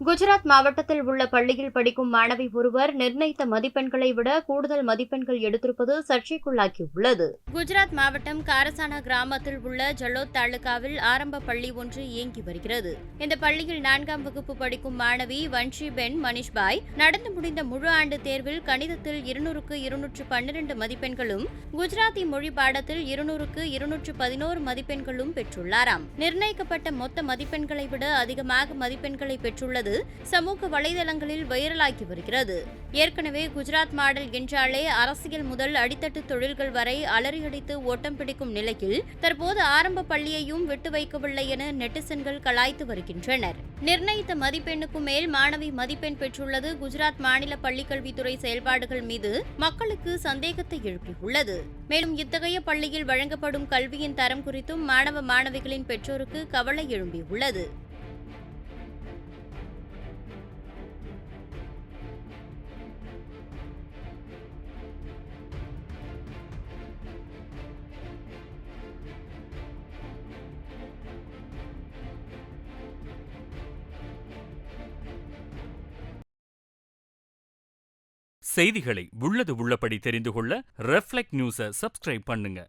குஜராத் மாவட்டத்தில் உள்ள பள்ளியில் படிக்கும் மாணவி ஒருவர் நிர்ணயித்த மதிப்பெண்களை விட கூடுதல் மதிப்பெண்கள் எடுத்திருப்பது சர்ச்சைக்குள்ளாக்கியுள்ளது. குஜராத் மாவட்டம் காரசானா கிராமத்தில் உள்ள ஜலோத் தாலுகாவில் ஆரம்ப பள்ளி ஒன்று இயங்கி வருகிறது. இந்த பள்ளியில் 4ஆம் வகுப்பு படிக்கும் மாணவி வன்ஷி பென் மனிஷ்பாய் நடந்து முடிந்த முழு ஆண்டு தேர்வில் கணிதத்தில் 200க்கு 212 மதிப்பெண்களும், குஜராத்தி மொழி பாடத்தில் 200க்கு 211 மதிப்பெண்களும் பெற்றுள்ளாராம். நிர்ணயிக்கப்பட்ட மொத்த மதிப்பெண்களை விட அதிகமாக மதிப்பெண்களை பெற்றுள்ளது சமூக வலைதளங்களில் வைரலாகி வருகிறது. ஏற்கனவே குஜராத் மாடல் என்றாலே அரசியல் முதல் அடித்தட்டு தொழில்கள் வரை அலறியடித்து ஓட்டம் பிடிக்கும் நிலையில் தற்போது ஆரம்ப பள்ளியையும் விட்டு வைக்கவில்லை என நெட்டிசன்கள் கலாய்த்து வருகின்றனர். நிர்ணயித்த மதிப்பெண்ணுக்கு மேல் மாணவி மதிப்பெண் பெற்றுள்ளது குஜராத் மாநில பள்ளிக்கல்வித்துறை செயல்பாடுகள் மீது மக்களுக்கு சந்தேகத்தை எழுப்பியுள்ளது. மேலும் இத்தகைய பள்ளியில் வழங்கப்படும் கல்வியின் தரம் குறித்தும் மாணவ மாணவிகளின் பெற்றோருக்கு கவலை எழும்பியுள்ளது. செய்திகளை உள்ளது உள்ளபடி தெரிந்து கொள்ள ரெஃப்ளெக்ட் நியூஸை சப்ஸ்கிரைப் பண்ணுங்க.